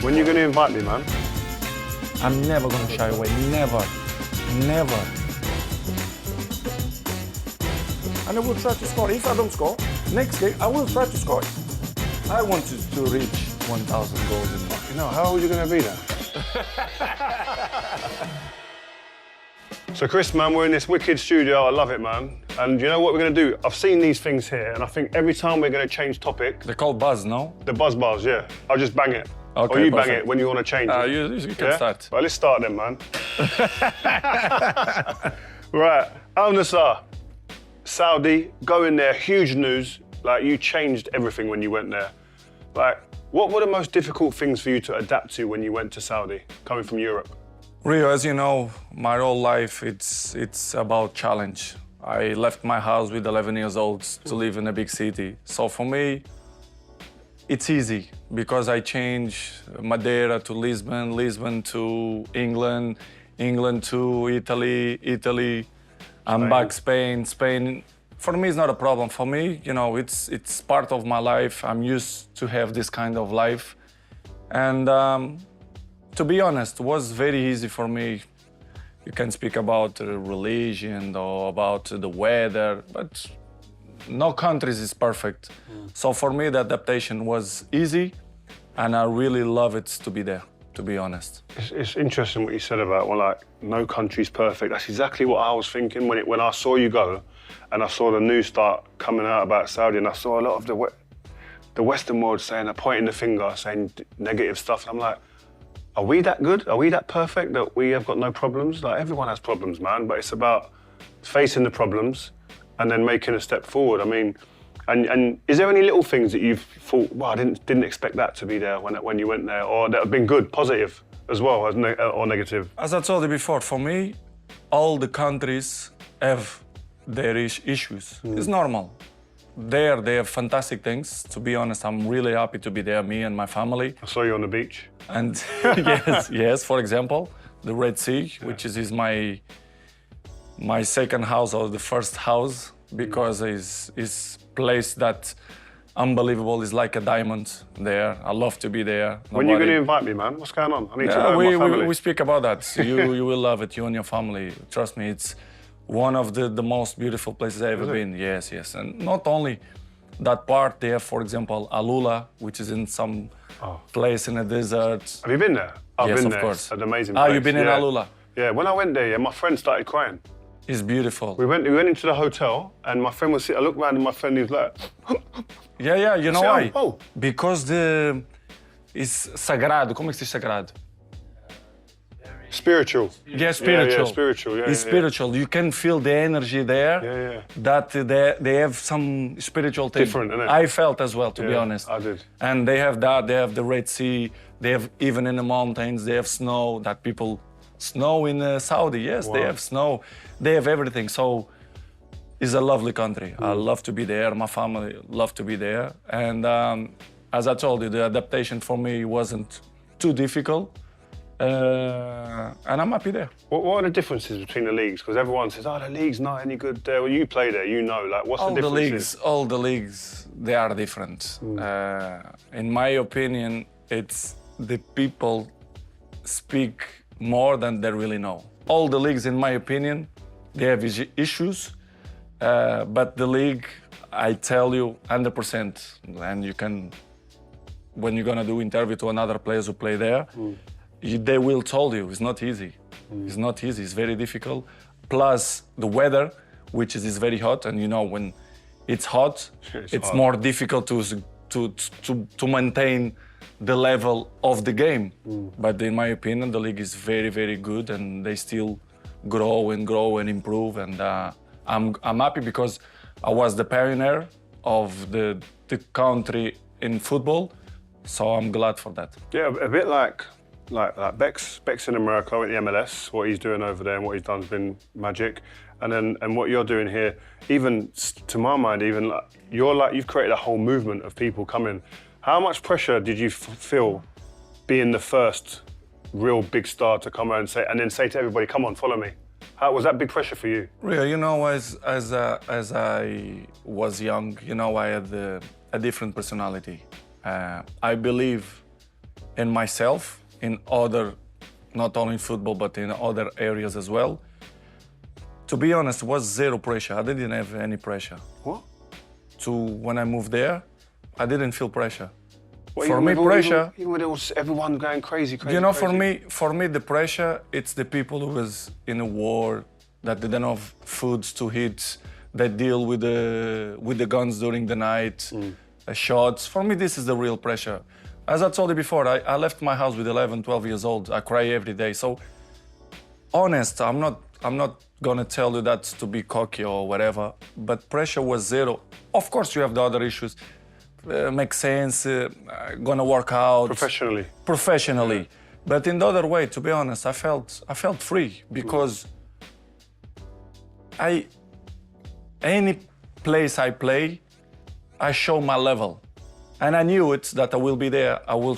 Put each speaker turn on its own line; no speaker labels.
When you going to invite me, man?
I'm never gonna shy away, never, never. And I will try to score. If I don't score, next game I will try to score. I wanted to reach 1,000 goals in life.
You know, how old are you going to be then? So Chris, man, we're in this wicked studio. I love it, man. And you know what we're going to do? I've seen these things here, and I think every time we're going to change topic...
They're called buzz, no?
The buzz bars, yeah. I'll just bang it.
Okay,
or you
perfect.
bang it when you want to change it.
You can start.
Well, let's start then, man. Right, Al Nassr, Saudi, go in there, huge news. Like, you changed everything when you went there. Like, what were the most difficult things for you to adapt to when you went to Saudi, coming from Europe?
Rio, as you know, my whole life, it's about challenge. I left my house with 11 years old to live in a big city. So for me, it's easy because I changed Madeira to Lisbon, Lisbon to England, England to Italy, Italy, I'm back Spain, Spain. For me, it's not a problem. For me, you know, it's part of my life. I'm used to have this kind of life. And to be honest, it was very easy for me. You can speak about religion or about the weather, but no countries is perfect. So for me, the adaptation was easy, and I really love it to be there, to be honest.
It's interesting what you said about, well, like, no country's perfect. That's exactly what I was thinking when I saw you go, and I saw the news start coming out about Saudi, and I saw a lot of the Western world pointing the finger, saying negative stuff. And I'm like, are we that good? Are we that perfect that we have got no problems? Like, everyone has problems, man, but it's about facing the problems and then making a step forward. I mean, and is there any little things that you've thought, wow, I didn't expect that to be there when you went there, or that have been good, positive as well, as or negative?
As I told you before, for me, all the countries have their issues. It's normal. There, they have fantastic things. To be honest, I'm really happy to be there, me and my family.
I saw you on the beach.
And yes, for example, the Red Sea, which is my second house or the first house, because it's place that unbelievable, is like a diamond there. I love to be there.
When are you going to invite me, man? What's going on? I need to know my family.
We speak about that. You will love it, you and your family. Trust me, it's one of the most beautiful places I've ever been. Yes, yes. And not only that part, they have, for example, Alula, which is in some place in the desert.
Have you been there? I've
yes,
been
of
there.
course.
It's an amazing place.
You've been in Alula?
Yeah, when I went there, my friend started crying.
It's beautiful.
We went into the hotel, and my friend was sitting. I looked around, and my friend, he was like...
Yeah, you know why?
Oh.
Because it's sagrado. Como é que se diz sagrado?
Spiritual.
Yeah, spiritual.
Yeah, spiritual. Yeah,
it's spiritual. You can feel the energy there.
Yeah.
That they have some spiritual thing.
Different, isn't it?
I felt as well, to be honest.
I did.
And they have that. They have the Red Sea. They have, even in the mountains, they have snow. That people snow in Saudi. Yes,
Wow.
they have snow. They have everything. So it's a lovely country. I love to be there. My family love to be there. And as I told you, the adaptation for me wasn't too difficult. And I'm happy there.
What are the differences between the leagues? Because everyone says, the league's not any good there. Well, you play there, you know. Like, what's the differences?
All the leagues, they are different. In my opinion, it's the people speak more than they really know. All the leagues, in my opinion, they have issues, but the league, I tell you, 100%. And you can, when you're gonna do interview to another players who play there, they will tell you it's not easy. It's not easy. It's very difficult. Plus the weather, which is very hot, and you know when it's hot, it's hot. More difficult to maintain the level of the game. But in my opinion, the league is very, very good, and they still grow and improve. And I'm happy because I was the pioneer of the country in football, so I'm glad for that. Yeah,
a bit like Beck's in America with the MLS. What he's doing over there and what he's done has been magic. And what you're doing here, even to my mind, even you've created a whole movement of people coming. How much pressure did you feel being the first real big star to come out and then say to everybody, "Come on, follow me"? How was that big pressure for you?
Really, you know, as I was young, you know, I had a different personality. I believe in myself, in other, not only in football, but in other areas as well. To be honest, was zero pressure. I didn't have any pressure.
What?
When I moved there, I didn't feel pressure.
Well,
For
even
me,
with all-
pressure.
Even when it was everyone going crazy.
You know,
crazy.
for me, the pressure, it's the people who was in a war, that they don't have foods to eat, that deal with the guns during the night, shots. For me, this is the real pressure. As I told you before, I left my house with 11, 12 years old. I cry every day. So, honest, I'm not gonna tell you that to be cocky or whatever, but pressure was zero. Of course, you have the other issues. Make sense, gonna work out. Professionally. But in the other way, to be honest, I felt free because any place I play, I show my level. And I knew it that I will be there, I will